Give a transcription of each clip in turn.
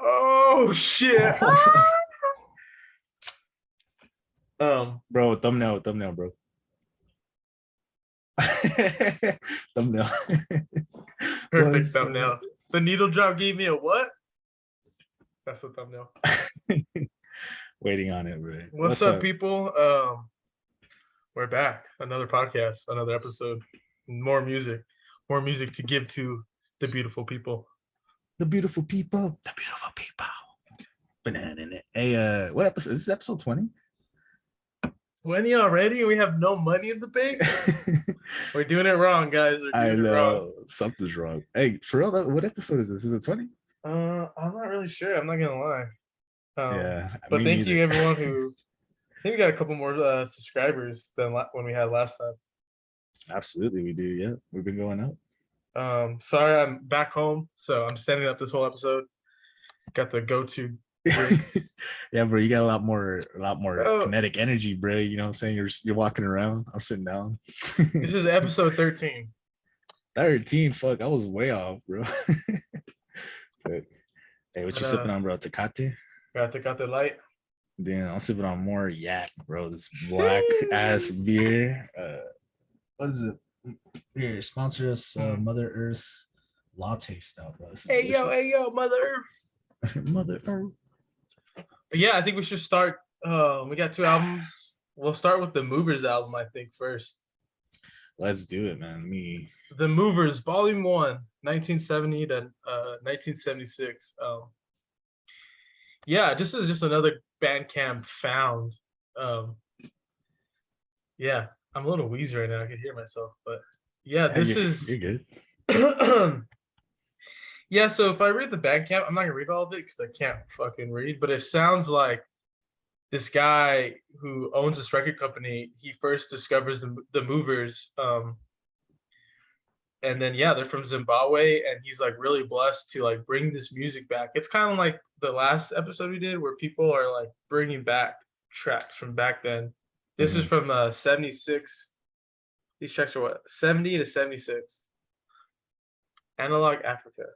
Oh shit. Bro, thumbnail, bro. Thumbnail. Perfect What's thumbnail. The needle drop gave me a what? That's the thumbnail. waiting on it, bro? What's What's up, up? people? We're back. Another podcast, another episode. More music to give to the beautiful people. The beautiful people. The beautiful people. Banana in it. Hey, what episode? Is this episode 20? 20 already? We have no money in the bank? We're doing it wrong, guys. We're I doing it wrong. know something's wrong. Hey, for real, what episode is this? Is it 20? I'm not really sure. I'm not gonna lie. Yeah, But me thank neither. you everyone who I think we got a couple more subscribers than when we had last time. Absolutely, we do. Yeah, we've been going up. Sorry, I'm back home, so I'm standing up this whole episode. Got the go-to. Yeah, bro, you got a lot more Bro, kinetic energy, bro. You know what I'm saying? You're walking around. I'm sitting down. this is episode 13. 13. Fuck, I was way off, bro. But, hey, what But you sipping on, bro? Tecate? got the light. Then I'm sipping on more yak, bro. This black ass beer. What is it? Here, sponsor us, Mother Earth latte style, bro. This is Hey delicious. yo, Mother Earth. Mother Earth. But yeah, I think we should start. We got two albums. We'll start with the Movers album, I think, first. Let's do it, man. The Movers, Volume 1, 1970 to 1976. Yeah, this is just another Bandcamp found. Yeah, I'm a little wheezy right now. I can hear myself, but yeah, this you're good. Yeah, so if I read the Bandcamp, I'm not gonna read all of it because I can't fucking read, but it sounds like this guy who owns this record company, he first discovers the Movers, and then yeah, they're from Zimbabwe, and he's like really blessed to like bring this music back. It's kind of like the last episode we did where people are like bringing back tracks from back then. This is from 76. These tracks are what, 70 to 76. Analog Africa.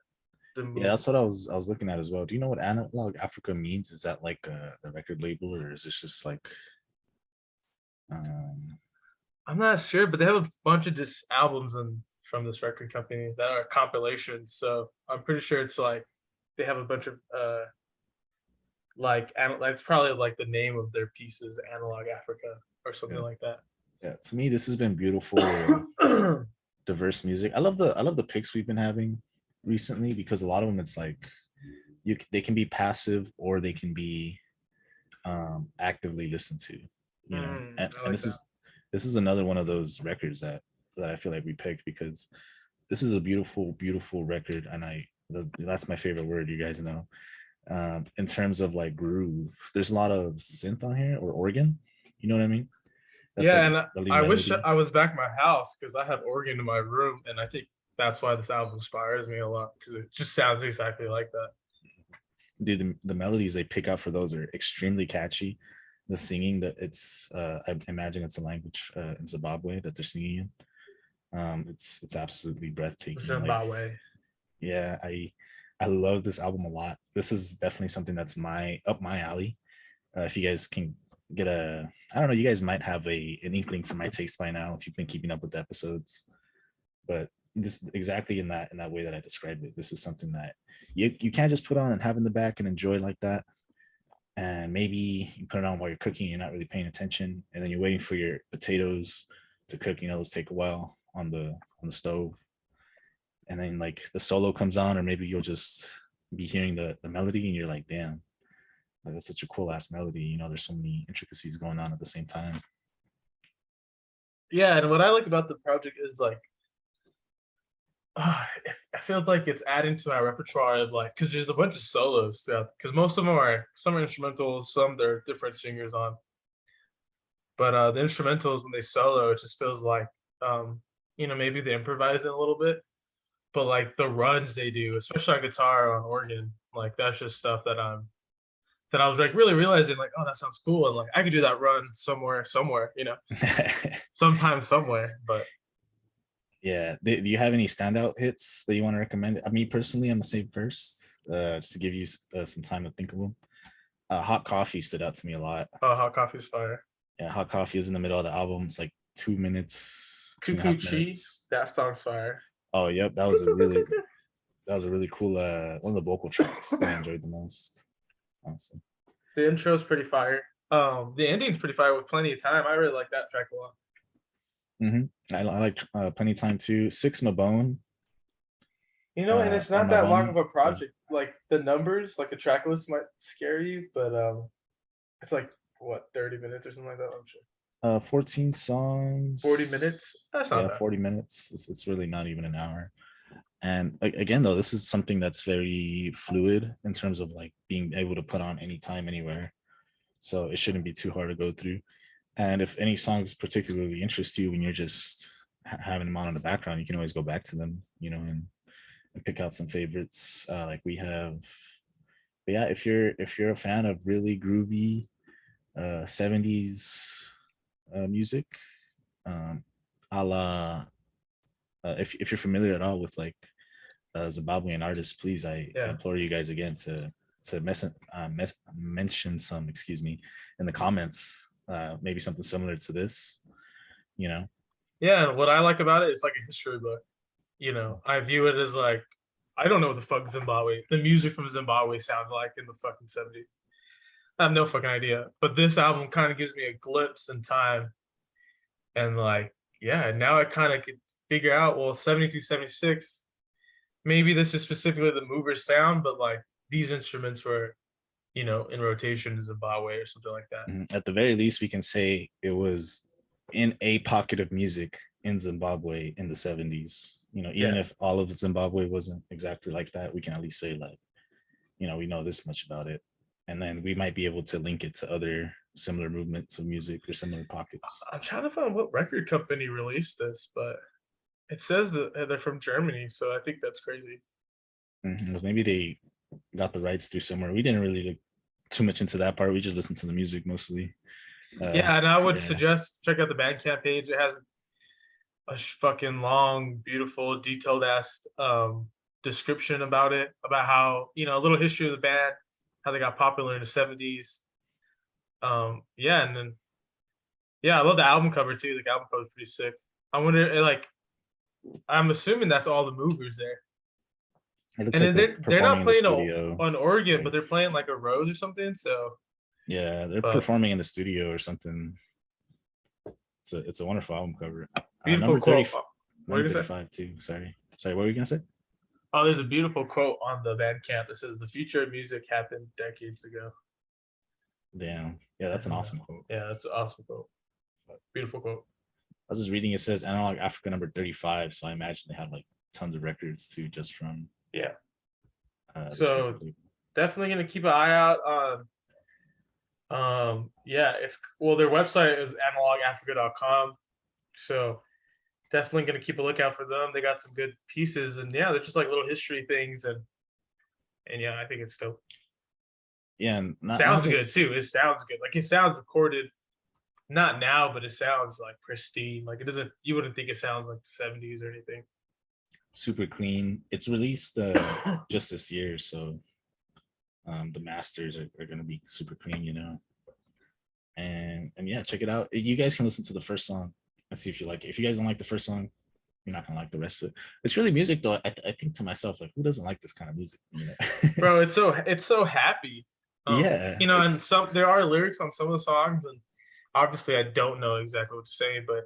Yeah, that's what I was looking at as well. Do you know what Analog Africa means? Is that like the record label, or is this just like I'm not sure, but they have a bunch of just albums from this record company that are compilations. So I'm pretty sure it's like they have a bunch of like it's probably like the name of their pieces, Analog Africa or something like that. Yeah, to me this has been beautiful, diverse music. I love the picks we've been having recently because a lot of them it's like they can be passive or they can be actively listened to, you know. And this is another one of those records that I feel like we picked because this is a beautiful record, and that's my favorite word, you guys know. In terms of like groove, there's a lot of synth on here or organ, you know what I mean? That's yeah, and I wish I was back in my house because I have organ in my room, and I think that's why this album inspires me a lot because it just sounds exactly like that. Dude, the melodies they pick out for those are extremely catchy. The singing that it's I imagine it's a language in Zimbabwe that they're singing in. It's absolutely breathtaking. Zimbabwe. Like, yeah, I love this album a lot. This is definitely something that's up my alley. If you guys can get I don't know, you guys might have an inkling for my taste by now if you've been keeping up with the episodes. But this exactly in that way that I described it. This is something that you can't just put on and have in the back and enjoy like that. And maybe you put it on while you're cooking, you're not really paying attention, and then you're waiting for your potatoes to cook. You know, those take a while on the stove, and then like the solo comes on, or maybe you'll just be hearing the melody, and you're like, damn, like, that's such a cool ass melody. You know, there's so many intricacies going on at the same time. Yeah, and what I like about the project is like, I feel like it's adding to my repertoire of like, because there's a bunch of solos throughout, because most of them are some are instrumentals, some there are different singers on. But the instrumentals when they solo, it just feels like you know, maybe they improvise it a little bit, but like the runs they do, especially on guitar or on organ, like that's just stuff that I was like really realizing like, oh, that sounds cool, and like I could do that run somewhere, you know, sometime somewhere. But Yeah. Do you have any standout hits that you want to recommend? Me personally, I'm gonna say first, just to give you some time to think of them. Hot Coffee stood out to me a lot. Oh, hot coffee's fire. Yeah, Hot Coffee is in the middle of the album. It's like 2 minutes, two and a Cuckoo half Chi, minutes. that song's fire. Oh, yep, that was a really cool one of the vocal tracks that I enjoyed the most, honestly. The intro's pretty fire. The ending's pretty fire with Plenty of Time. I really like that track a lot. I like Plenty of Time too. Six My Bone, You know, and it's or not My that long Bone of a was project. Like the numbers, like the track list might scare you, but it's like what 30 minutes or something like that. I'm sure 14 40 songs. minutes. That's not Yeah, bad. 40 minutes. It's really not even an hour. And again, though, this is something that's very fluid in terms of like being able to put on anytime, anywhere. So it shouldn't be too hard to go through. And if any songs particularly interest you when you're just having them on in the background, you can always go back to them, and pick out some favorites. Like we have, but yeah, if you're a fan of really groovy 70s music, um, a la if you're familiar at all with like Zimbabwean artists, please, I Yeah, implore you guys again to mention some, excuse me, in the comments. Maybe something similar to this, you know. yeah. And what I like about it is like a history book. You know, I view it as like I don't know what the fuck the music from Zimbabwe sounded like in the fucking 70s. I have no fucking idea. But this album kind of gives me a glimpse in time. And like, yeah, now I kind of could figure out, well, 72, 76, maybe this is specifically the Movers sound, but like these instruments were, in rotation in Zimbabwe or something like that. At the very least, we can say it was in a pocket of music in Zimbabwe in the 70s. Even Yeah. if all of Zimbabwe wasn't exactly like that, we can at least say like, we know this much about it. And then we might be able to link it to other similar movements of music or similar pockets. I'm trying to find what record company released this, but it says that they're from Germany, so I think that's crazy. Maybe they got the rights through somewhere. We didn't really look too much into that part. We just listened to the music mostly. Yeah, and I would Yeah. suggest check out the Bandcamp page. It has a fucking long, beautiful, detailed ass description about it, about how a little history of the band, how they got popular in the 70s. Yeah, and then yeah, I love the album cover too. The album cover is pretty sick. I wonder, like, I'm assuming that's all the movers there. It looks And like then they're they're performing not in the playing studio. on organ, but Like, they're playing like a rose or something. So, yeah, they're but performing in the studio or something. It's a wonderful album cover. beautiful Number quote. 30, What are number you gonna say? 35 too. Sorry. What were you gonna say? Oh, there's a beautiful quote on the Bandcamp that says, "The future of music happened decades ago." Damn. Yeah, that's an And awesome quote. yeah, that's an awesome quote. Beautiful quote. I was just reading. It says Analog Africa number 35. So I imagine they had like tons of records too, just from Yeah. this So record label. definitely gonna keep an eye out on. Yeah, it's well. Their website is analogafrica.com. So definitely gonna keep a lookout for them. They got some good pieces, and yeah, they're just like little history things, and yeah, I think it's dope. Yeah, and not Sounds good too. just It sounds good. Like it sounds recorded, not now, but it sounds like pristine. Like it doesn't. You wouldn't think it sounds like the 70s or anything. super clean. It's released just this year, so the masters are going to be super clean. And yeah, check it out. You guys can listen to the first song and see if you like it. If you guys don't like the first song, you're not gonna like the rest of it. It's really music though. I think to myself, like, who doesn't like this kind of music? Bro, it's so happy. Yeah, And it's there are lyrics on some of the songs, and obviously I don't know exactly what you're saying, but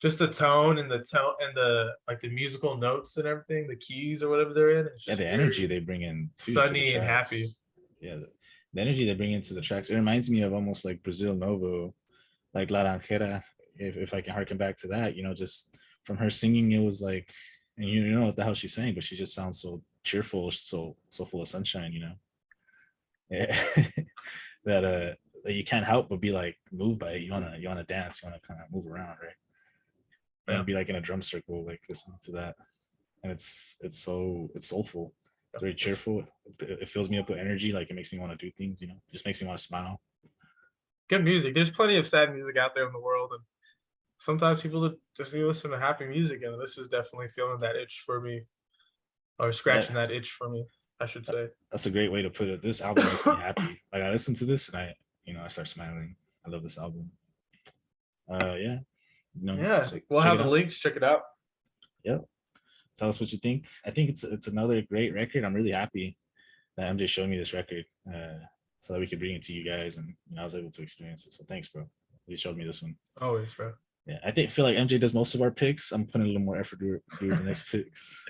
just the tone and the musical notes and everything, the keys or whatever they're in, it's yeah, just the energy very they bring in too to the sunny and happy. tracks. Yeah, the energy they bring into the tracks. It reminds me of almost like Brazil Novo, like La Ranjera. If I can harken back to that, just from her singing, it was like, and you know what the hell she's saying, but she just sounds so cheerful, so full of sunshine. Yeah. that you can't help but be like moved by it. You wanna dance, you wanna kind of move around, right? You Yeah. wanna be like in a drum circle, like listening to that. And it's soulful. It's very cheerful. It fills me up with energy, like it makes me want to do things, it just makes me want to smile. Good music. There's plenty of sad music out there in the world, and sometimes people just need to listen to happy music, and this is definitely feeling that itch for me, or Yeah, scratching that itch for me, I should say. that's a great way to put it. This album makes me happy. Like I listen to this and I start smiling. I love this album. Yeah, Yeah, so we'll check have it the out. links. Check it out. Yep. Tell us what you think. I think it's another great record. I'm really happy that MJ showed me this record, so that we could bring it to you guys, and I was able to experience it. So thanks, bro. He showed me this one. Always, bro. Yeah, I feel like MJ does most of our picks. I'm putting a little more effort to do the next picks.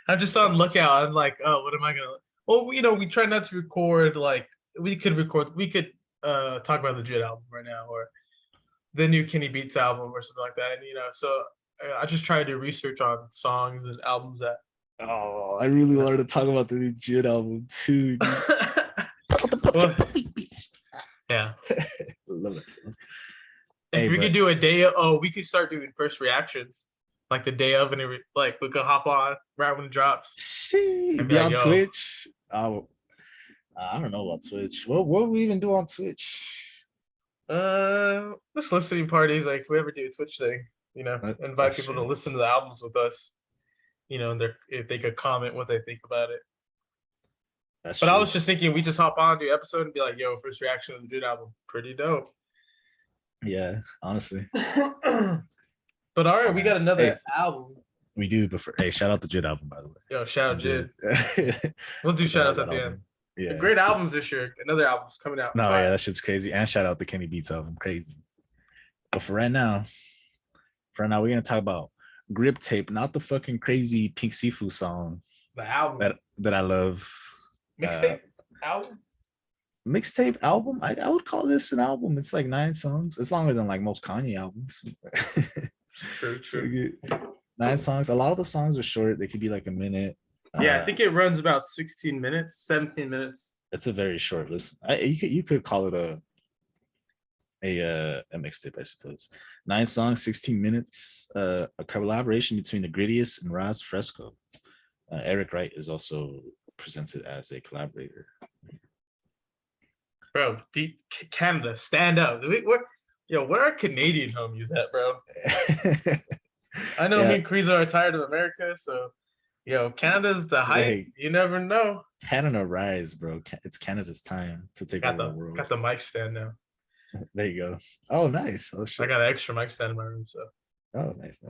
I'm just on lookout. I'm like, oh, what am I gonna? Well, we try not to record like we could record. We could talk about the Jit album right now, or the new Kenny Beats album, or something like that. And so I just try to do research on songs and albums that. Oh, I really wanted to talk about the new Jid album too. Well, yeah. Love it. If Hey, we could but do a day of, we could start doing first reactions, like the day of, and like we could hop on right when it drops and be be like, on "Yo, Twitch. I don't know about Twitch. What would we even do on Twitch? this listening parties, like if we ever do a Twitch thing, invite That's people to true. listen to the albums with us, and if they could comment what they think about it." That's But I true. was just thinking, we just hop on, do episode, and be like, "Yo, first reaction of the Dude album, pretty dope." Yeah, honestly. But all right, we Man. got another Hey, album. we do, but hey, shout out the Jid album, by the way. Yo, shout out MJ. Jid. We'll do Fucking shout love outs at that the end. album. Yeah. Great albums this year. Another album's coming out. No, yeah, Fire. that shit's crazy. And shout out the Kenny Beats album, crazy. But for right now, we're gonna talk about Grip Tape, not the fucking crazy Pink Sifu song The album. that I love. Mixtape album? Mixtape album. I would call this an album. It's like 9 songs. It's longer than like most Kanye albums. True. 9 songs. A lot of the songs are short. They could be like a minute. Yeah, I think it runs about 16 minutes, 17 minutes. It's a very short listen. You could call it a mixtape, I suppose. 9 songs, 16 minutes. A collaboration between the Grittiest and Raz Fresco. Eric Wright is also presented as a collaborator. Bro, deep Canada, stand up. Where are Canadian homies at, bro? I know me and Creezo are tired of America, so Canada's the hype. Hey, you never know. Canada rise, bro. It's Canada's time to take over the world. Got the mic stand now. There you go. Oh, nice. Oh, shit. I got an extra mic stand in my room, so. Oh, nice.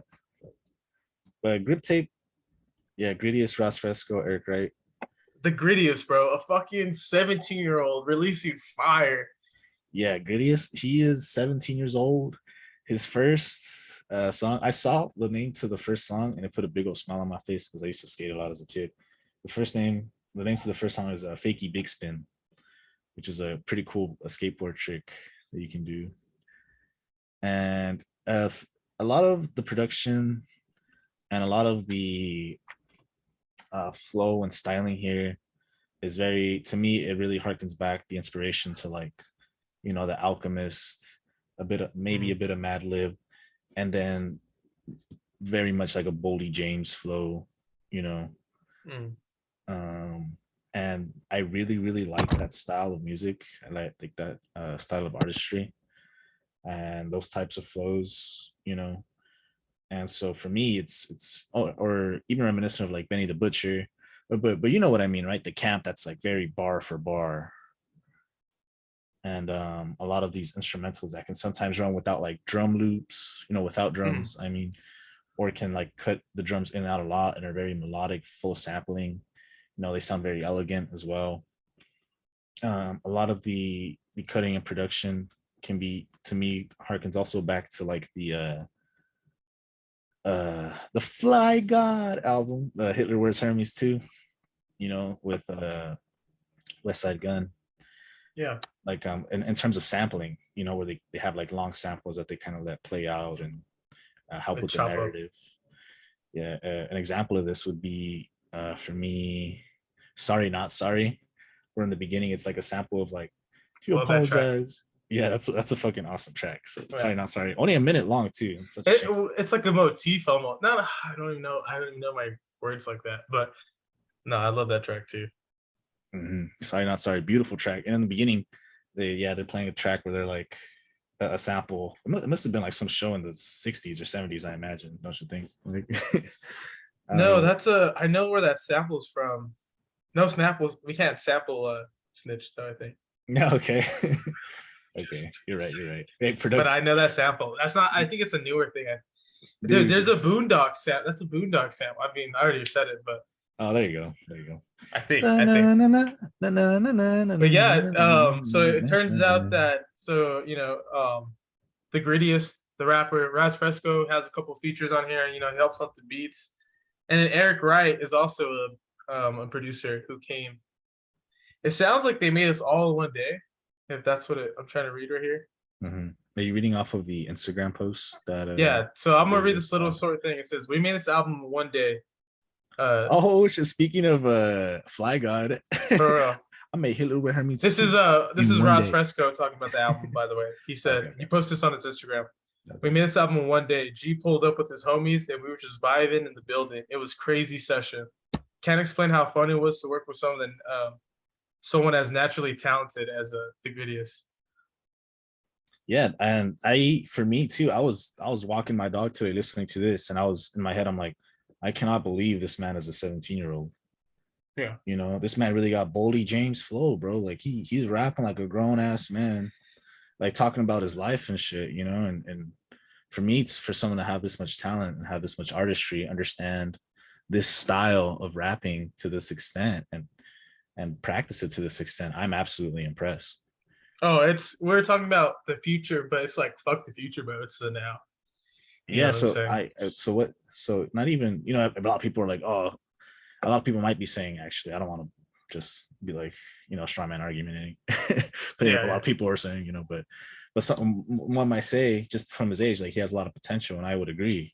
But Grip Tape, yeah, Grittiest, Ross Fresco, Eric Wright. The Grittiest, bro. A fucking 17-year-old releasing fire. Yeah, Grittiest. He is 17 years old. His first song, I saw the name to the first song and it put a big old smile on my face because I used to skate a lot as a kid. The name to the first song is Fakey Big Spin, which is a pretty cool skateboard trick that you can do. And a lot of the production and a lot of the flow and styling here is to me, it really harkens back the inspiration to like, The Alchemist, a bit of Madlib, and then very much like a Boldy James flow, and I really, really like that style of music. I like that style of artistry and those types of flows, And so for me, it's or even reminiscent of like Benny the Butcher, but you know what I mean, right? The camp that's like very bar for bar, and a lot of these instrumentals that can sometimes run without like drum loops, without drums. I mean, or can like cut the drums in and out a lot and are very melodic, full of sampling. They sound very elegant as well. A lot of the cutting and production can be, to me, harkens also back to like the Fly God album, the Hitler Wears Hermes too, with West Side Gun. Yeah. Like in terms of sampling, where they have like long samples that they kind of let play out and help with the narrative. Yeah, an example of this would be for me, Sorry Not Sorry, where in the beginning it's like a sample of like, if you apologize. Yeah, that's a fucking awesome track. So Sorry Not Sorry, only a minute long too. It's like a motif almost. No, I don't even know my words like that, but no, I love that track too. Sorry Not Sorry, beautiful track. And in the beginning, they're playing a track where they're like a sample. It must have been like some show in the 60s or 70s, I imagine. Don't you think? Like, I don't No, know. that's a. I know where that sample's from. No samples. We can't sample snitch though. I think, No, okay. Okay, you're right. You're right. Hey, but product, I know that sample. That's not. I think it's a newer thing. There's dude. a Boondock sample. That's a Boondock sample. I mean, I already said it, but Oh, there you go. There you go. I think. But yeah, so it turns out Da-na-na-na-na-na-na-na-na-na-na-na. that the grittiest, the rapper Raz Fresco has a couple features on here. He helps out the beats, and then Eric Wright is also a producer who came. It sounds like they made us all in one day, if that's what I'm trying to read right here. Mhm. Are you reading off of the Instagram post that Yeah, so I'm gonna read this Grittiest little saw? short thing. It says, "We made this album in one day." Uh, Oh, speaking of Fly God, for real. I made Hitler with her means This is too in one Ross day. Fresco talking about the album, by the way. He Okay, said he okay, posted this on his Instagram. We okay. made this album in one day. G pulled up with his homies and we were just vibing in the building. It was crazy session. Can't explain how fun it was to work with someone as naturally talented as the Grittiest. Yeah, and for me too, I was walking my dog today listening to this, and I was in my head, I'm like, I cannot believe this man is a 17-year-old. Yeah. This man really got Boldy James flow, bro. Like he's rapping like a grown ass man, like talking about his life and shit, and for me, it's for someone to have this much talent and have this much artistry, understand this style of rapping to this extent and practice it to this extent. I'm absolutely impressed. Oh, we're talking about the future, but it's like fuck the future, bro. It's the now. You know Yeah, what I'm so saying? not even, a lot of people are like, oh, a lot of people might be saying, actually, I don't want to just be like, straw man argument. But Yeah, a lot yeah. of people are saying, but one might say just from his age, like he has a lot of potential, and I would agree.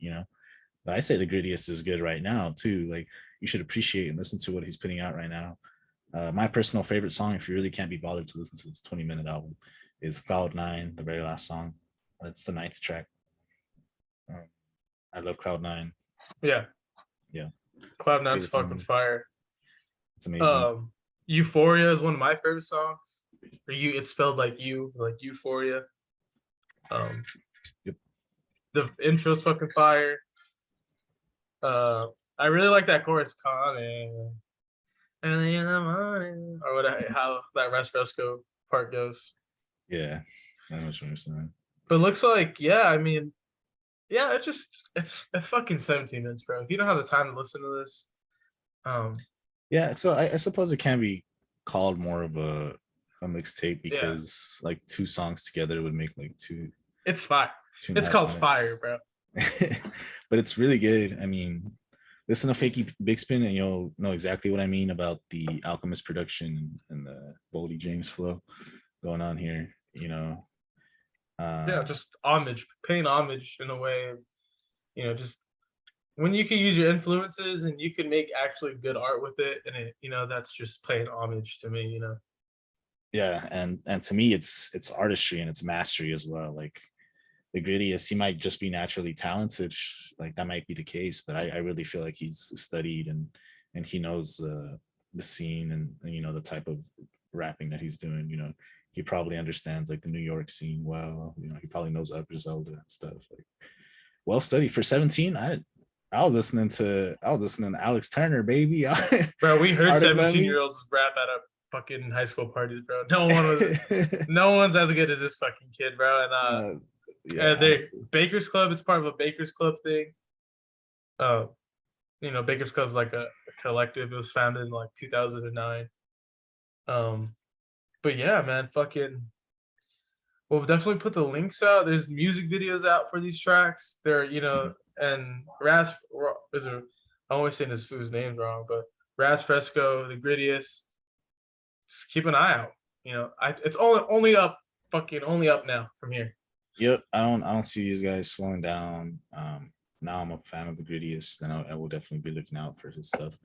But I say the Grittiest is good right now too. Like you should appreciate and listen to what he's putting out right now. My personal favorite song, if you really can't be bothered to listen to this 20-minute album, is Cloud Nine, the very last song. That's the ninth track. I love Cloud Nine. Yeah. Yeah, Cloud Nine's favorite fucking song. fire. It's amazing. Um, Euphoria is one of my favorite songs. It's spelled like Euphoria. Um, Yep. the intro's fucking fire. Uh, I really like that chorus, calling early in the morning, or how that Res Fresco part goes. Yeah, I know what you're saying. But it looks like, yeah, I mean, yeah, it's fucking 17 minutes, bro. If you don't have the time to listen to this, um, Yeah, so I suppose it can be called more of a mixtape yeah, because like two songs together would make like it's fire. two and a It's half called minutes. Fire, bro. But it's really good. I mean, listen to Fakey Big Spin and you'll know exactly what I mean about the Alchemist production and the Boldy James flow going on here. Yeah, Uh, just homage, paying homage in a way, just when you can use your influences and you can make actually good art with it, and that's just paying homage to me. yeah, and to me, it's artistry and it's mastery as well. Like the Grittiest, he might just be naturally talented, like that might be the case, but I really feel like he's studied and he knows the scene and the type of rapping that he's doing. He probably understands like the New York scene well. He probably knows Upper Zelda and stuff. Like well studied for 17. I was listening to Alex Turner, baby. Bro, we heard Arctic 17-year-olds Monkeys. rap at a fucking high school parties, bro. No one's as good as this fucking kid, bro. And No, yeah, they honestly. Baker's Club. It's part of a Baker's Club thing. Uh, Baker's Club's like a collective. It was founded in like 2009. Um, but yeah, man, fucking. We'll definitely put the links out. There's music videos out for these tracks. Mhm. And Ras is a. I'm always saying this food's name wrong, but Ras Fresco, the Grittiest. Just keep an eye out. It's only up now from here. Yep, I don't see these guys slowing down. Now I'm a fan of the Grittiest, and I will definitely be looking out for his stuff.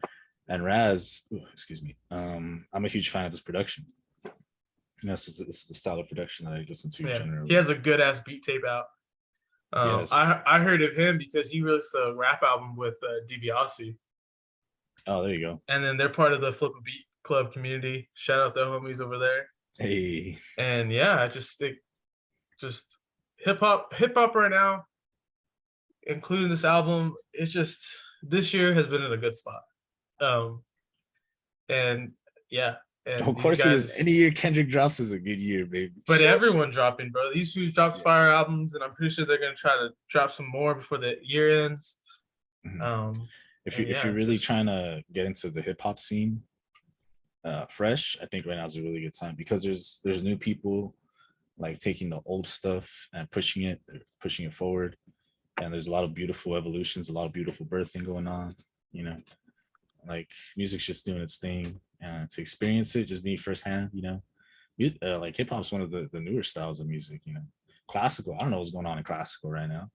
And Raz, excuse me, I'm a huge fan of his production. This is the style of production that I listen to Yeah, he generally. has a good ass beat tape out. Yes. I heard of him because he released a rap album with DiBiase, Oh, there you go. and then they're part of the Flip a Beat Club community. Shout out the homies over there. Hey. And yeah, I just think just hip hop right now, including this album, it's just this year has been in a good spot. Um, and yeah, and Of these course it is. guys, Any year Kendrick drops is a good year, baby. but everyone dropping, bro. These two dropped Yeah. fire albums, and I'm pretty sure they're gonna try to drop some more before the year ends. Mhm. Um, and If you're yeah, really just trying to get into the hip hop scene, fresh, I think right now is a really good time because there's new people like taking the old stuff and pushing it forward. And there's a lot of beautiful evolutions, a lot of beautiful birthing going on. You know, like music's just doing its thing, and to experience it, just being firsthand. Like hip hop's one of the newer styles of music. Classical. I don't know what's going on in classical right now.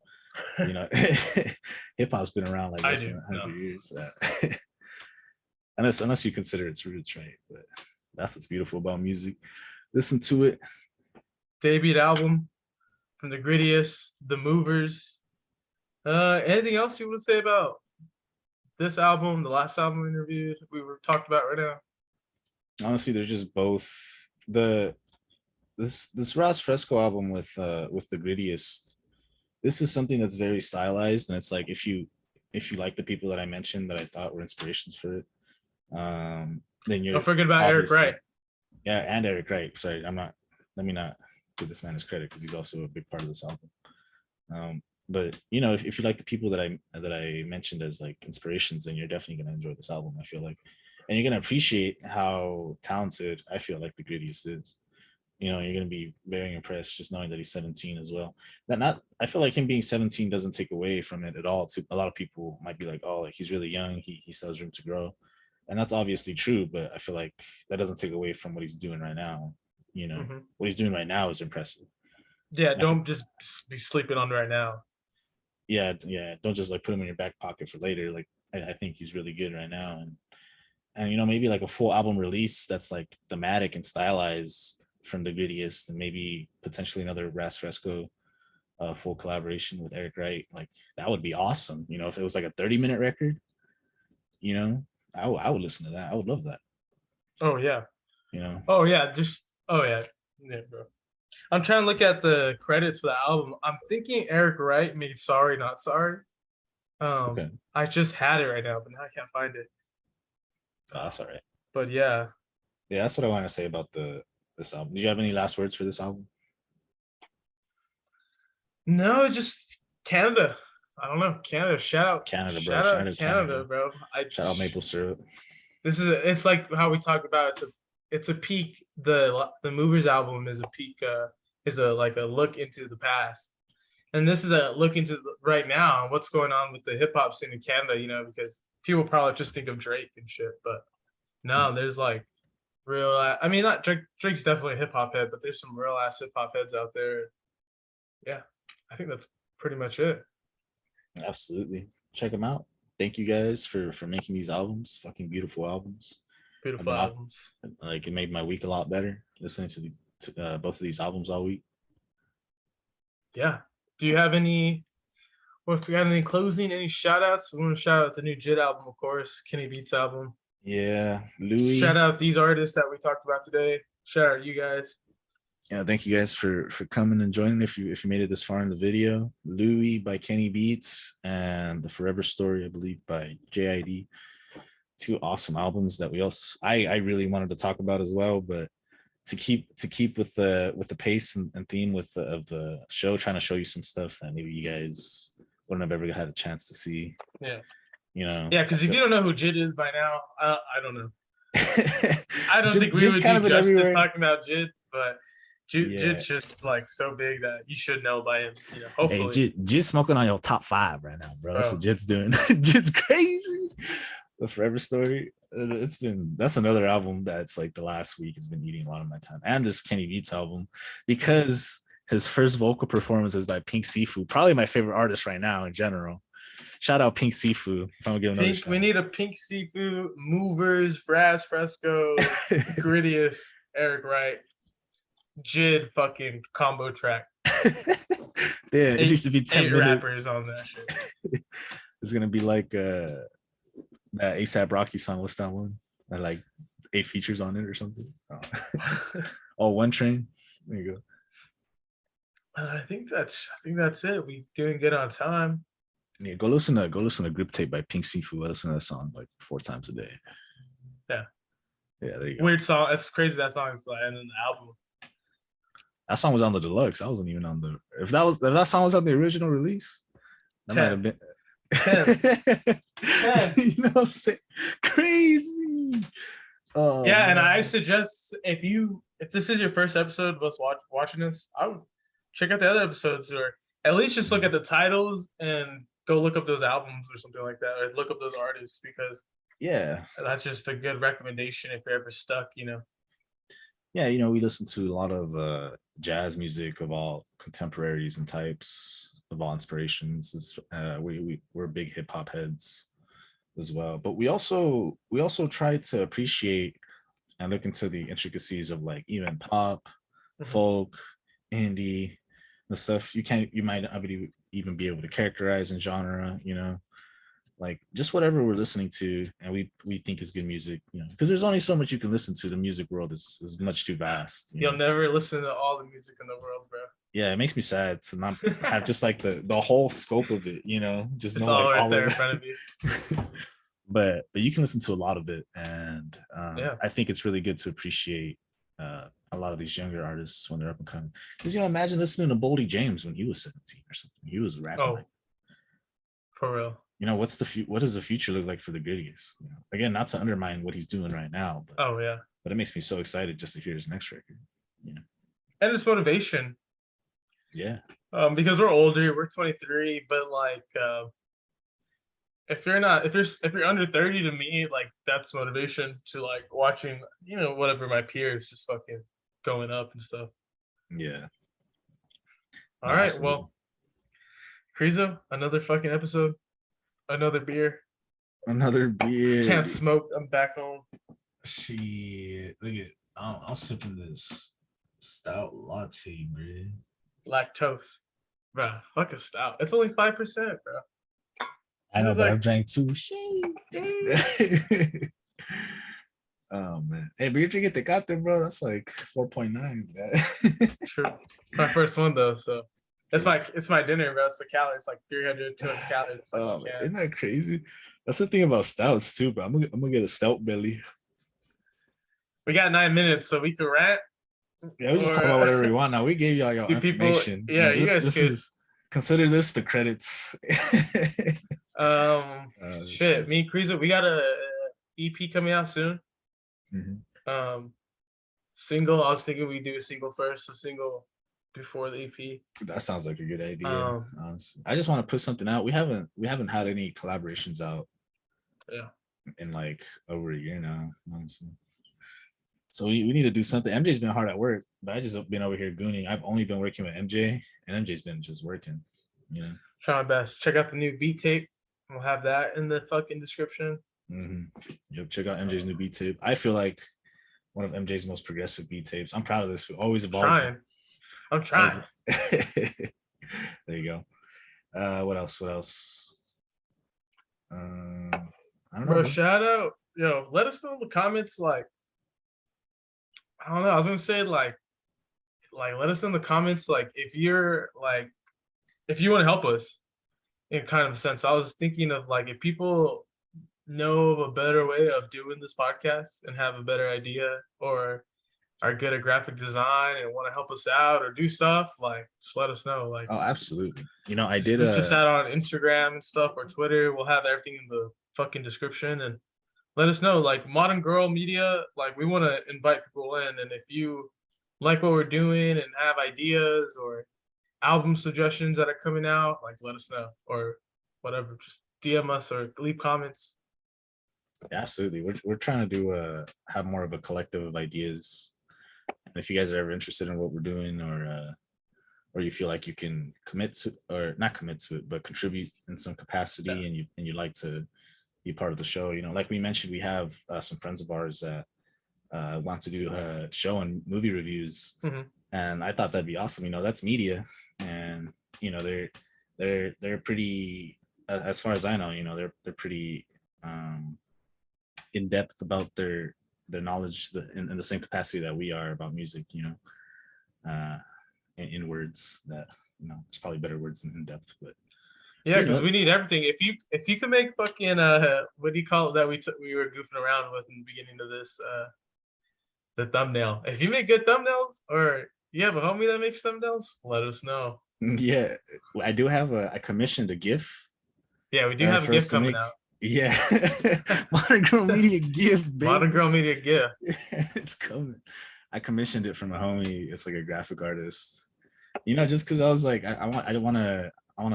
Hip hop's been around like I less do than no 100 years. Unless you consider its roots, right? But that's what's beautiful about music. Listen to it. debut album from the grittiest, the movers. Anything else you want to say about this album, the last album we interviewed, we were talked about right now? Honestly, they're just both the this Ross Fresco album with the grittiest. This is something that's very stylized, and it's like if you like the people that I mentioned that I thought were inspirations for it, then you're Don't forget about Eric obviously Wright. yeah, and Eric Wright. Sorry, let me not give this man his credit because he's also a big part of this album. But if you like the people that I mentioned as like inspirations, then you're definitely gonna enjoy this album. I feel like, and you're gonna appreciate how talented I feel like the grittiest is. You're gonna be very impressed just knowing that he's 17 as well. That not I feel like him being 17 doesn't take away from it at all. To a lot of people might be like, oh, like he's really young, he still has room to grow. And that's obviously true, but I feel like that doesn't take away from what he's doing right now. Mm-hmm. What he's doing right now is impressive. Yeah, And I think don't just be sleeping on right now. yeah, don't just like put him in your back pocket for later. Like I think he's really good right now, and maybe like a full album release that's like thematic and stylized from the grittiest, and maybe potentially another Ras Fresco full collaboration with Eric Wright. Like that would be awesome. If it was like a 30-minute record, I would listen to that. I would love that. Oh yeah. You know. Oh yeah. Yeah, bro. I'm trying to look at the credits for the album. I'm thinking Eric Wright made "Sorry Not Sorry." Okay. I just had it right now, but now I can't find it. Oh, that's all right. But yeah, Yeah, that's what I want to say about this album. Did you have any last words for this album? no, just Canada. I don't know, Canada. Canada, bro. Shout Shout out out Canada, Canada. bro. Shout out maple syrup. It's like how we talk about it's a peak. The Movers album is a peak. Is a like a look into the past, and this is a look into right now and what's going on with the hip hop scene in Canada. Because people probably just think of Drake and shit, but no, there's like real. I mean, not Drake. Drake's definitely a hip hop head, but there's some real ass hip hop heads out there. Yeah, I think that's pretty much it. Absolutely. Check them out. Thank you guys for making these albums. Fucking beautiful albums. I've Beautiful been off, albums. like it made my week a lot better listening to both of these albums all week. Yeah. Do you have any? What got any closing? Any shout outs? We want to shout out the new Jid album, of course, Kenny Beats album. Yeah, Louis. Shout out these artists that we talked about today. Shout out you guys. Yeah, thank you guys for coming and joining. If you made it this far in the video, Louis by Kenny Beats and The Forever Story, I believe, by JID. Two awesome albums that I really wanted to talk about as well, but to keep with the pace and theme of the show, trying to show you some stuff that maybe you guys wouldn't have ever had a chance to see. Yeah. Yeah, because if you don't know who Jid is by now, I don't know. I don't think we Jid's would kind do of been justice everywhere. talking about Jid, but Yeah. Jid's just like so big that you should know by him. Hey, Hopefully. Jid's smoking on your top 5 right now, bro. That's what Jid's doing. Jid's crazy. The Forever Story. That's another album that's like the last week has been eating a lot of my time. And this Kenny Beats album, because his first vocal performance is by Pink Sifu, probably my favorite artist right now in general. Shout out Pink Sifu. If I'm gonna give another shout. We need a Pink Sifu, Movers, Ras Fresco, Grittiest, Eric Wright, Jid fucking combo track. Yeah, it needs to be 10 minutes. Rappers on that shit. It's gonna be like that ASAP Rocky song. What's that one? That like 8 features on it or something. Oh, One Train. There you go. I think that's it. We doing good on time. Yeah, go listen to Grip Tape by Pink Seafood. I listen to that song like 4 times a day. Yeah, Yeah, there you go. weird song. It's crazy that song is like in the album. That song was on the deluxe. I wasn't even on the. If that song was on the original release, that might have 10, been. 10, 10. You know what I'm saying? Crazy. Oh Yeah, and I man. suggest if this is your first episode of us watching this, I would check out the other episodes or at least just look at the titles and go look up those albums or something like that, or look up those artists because Yeah. that's just a good recommendation if you're ever stuck. Yeah, you know, we listen to a lot of jazz music of all contemporaries and types of all inspirations. We're big hip hop heads as well, but we also try to appreciate and look into the intricacies of like even pop, Mhm. folk, indie, the stuff you might not even be able to characterize in genre. You know, like just whatever we're listening to and we think is good music, you know, because there's only so much you can listen to. The music world is much too vast, you You'll know. never listen to all the music in the world, bro. Yeah, it makes me sad to not have just like the whole scope of it, you know, just It's know all like right all there of in front of you. it. But you can listen to a lot of it, and Yeah. I think it's really good to appreciate a lot of these younger artists when they're up and coming, because you know, imagine listening to Boldy James when he was 17 or something. He was rapping like, Oh, for real. you know, what does the future look like for the Goodies? You know, again, not to undermine what he's doing right now, Oh yeah. but it makes me so excited just to hear his next record. You know, And it's motivation. yeah, Because we're older, we're 23, but like if you're not if you're under 30 to me, like that's motivation to like watching, whatever my peers just fucking going up and stuff. yeah, All no, right, absolutely. well, Krizo, another fucking episode, another beer. Another beer. Can't smoke. I'm back home. Shit, look at I'm sipping this stout latte, man. Lactose. Bruh, fuck a stout. It's only 5%, bro. I This know, is but I've like drank two. Shit. Oh man, hey, but you're drinking Tecate, bro. That's like 4.9. true. My first one though, so it's Yeah. my dinner, bro. It's the calories, like 300, 200 calories a fucking Oh man, can. isn't that crazy? That's the thing about stouts too, bro. I'm gonna get a stout belly. We got 9 minutes, so we can rant Yeah, we just talk about or whatever we want. Now we gave y'all your do people? information. You Yeah, know, you guys this could. is consider this the credits. Shit. Shit. Me and Kriza, we got a EP coming out soon. Mhm. Um, single. I was thinking we do a single first, a single before the EP. That sounds like a good idea. Um, Honestly. I just want to put something out. We haven't had any collaborations out yeah, in like over a year now, honestly. So we need to do something. MJ's been hard at work, but I just been over here gooning. I've only been working with MJ, and MJ's been just working, you know. try my best. Check out the new beat tape. We'll have that in the fucking description. hmm Yep, check out MJ's Uh, new beat tape. I feel like one of MJ's most progressive beat tapes. I'm proud of this. We're always evolving. trying. I'm Always. trying. There you go. What else? What else? I don't know, Bro, bro. shout out. Yo, let us know in the comments. Like, I don't know. I was gonna say let us know in the comments. Like, if you want to help us in kind of a sense. I was thinking of like if people know of a better way of doing this podcast and have a better idea or are good at graphic design and want to help us out or do stuff, like just let us know. Like Oh, absolutely. You know, I just did reach us out on Instagram and stuff or Twitter. We'll have everything in the fucking description and let us know. Like Modern Girl Media, like we want to invite people in. And if you like what we're doing and have ideas or album suggestions that are coming out, like let us know or whatever. Just DM us or leave comments. absolutely. We're trying to do have more of a collective of ideas. And if you guys are ever interested in what we're doing, or you feel like you can commit to, or not commit to it, but contribute in some Yeah. capacity, and you'd like to be part of the show, you know, like we mentioned, we have some friends of ours that want to do a show and movie reviews, Mhm. and I thought that'd be awesome. You know, that's media, and you know they're pretty, as far as I know, you know, they're pretty in depth about their knowledge in the same capacity that we are about music. You know, in words that it's probably better words than in depth, but Yeah, because we need everything. If you can make fucking what do you call it that we were goofing around with in the beginning of this the thumbnail. If you make good thumbnails, or you have a homie that makes thumbnails, let us know. Yeah, I do have I commissioned a GIF. Yeah, we do have a For us gift to coming make. out. Yeah, Modern Girl Media GIF, baby. Modern Girl Media gift. It's coming. I commissioned it from a homie. It's like a graphic artist. Just because I was like, I want to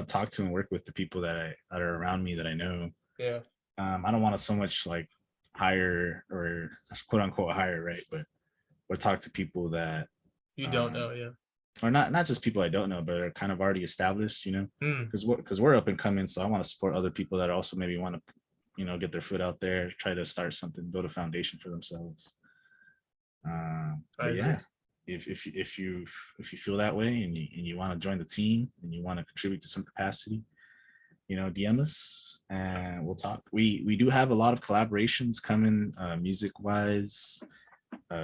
talk to and work with the people that are around me that I know. Yeah. I don't want to so much like hire or quote unquote hire, right? But or talk to people that you don't know, yeah. Or not just people I don't know, but are kind of already established, because we're up and coming. So I want to support other people that also maybe want to, get their foot out there, try to start something, build a foundation for themselves. But yeah, if you feel that way and you want to join the team and you want to contribute to some capacity, DM us and we'll talk. We do have a lot of collaborations coming, music wise,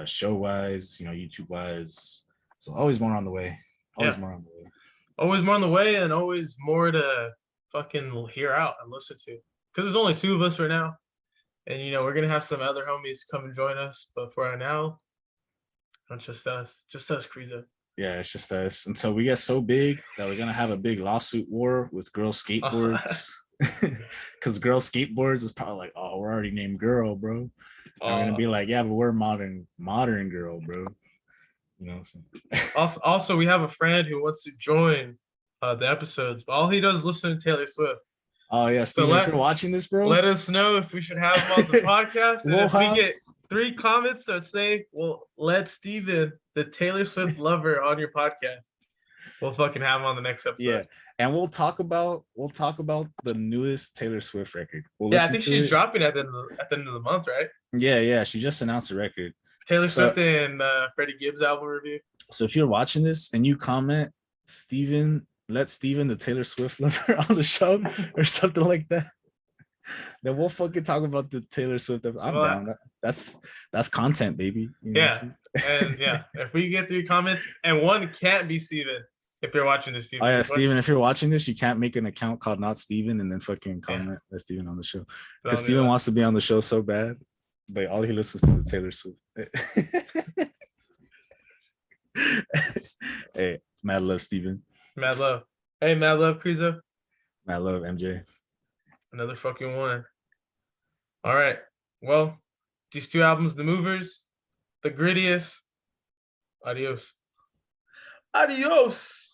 show wise, YouTube wise. So always more on the way. Always more on the way. Always more on the way, and always more to fucking hear out and listen to. Because there's only 2 of us right now. And we're gonna have some other homies come and join us, but for right now, not just us. Just us, Kriza. Yeah, it's just us until we get so big that we're gonna have a big lawsuit war with girl skateboards. Because girl skateboards is probably like, oh, we're already named Girl, bro. And we're gonna be like, yeah, but we're modern girl, bro. Also, we have a friend who wants to join the episodes, but all he does is listen to Taylor Swift. Oh yeah, Steven, if you're watching this, bro, let us know if we should have him on the podcast. And if we get 3 comments that say, "Well, let Steven, the Taylor Swift lover, on your podcast," we'll fucking have him on the next episode. Yeah, and we'll talk about the newest Taylor Swift record. I think she's dropping at the end of the month, right? Yeah, she just announced a record. Taylor Swift and Freddie Gibbs album review. So if you're watching this and you comment, Steven, let Steven, the Taylor Swift lover, on the show or something like that, then we'll fucking talk about the Taylor Swift. I'm down. That's content, baby. And if we get 3 comments and one can't be Steven, if you're watching this, Steven. Oh yeah, Steven, if you're watching this, you can't make an account called Not Steven and then fucking comment that Steven on the show. Because Steven wants to be on the show so bad, but all he listens to is Taylor Swift. Hey, mad love, Steven. Mad love. Hey, mad love, Kriza. Mad love, MJ. Another fucking one. All right. Well, these 2 albums, The Movers, The Grittiest. Adios. Adios.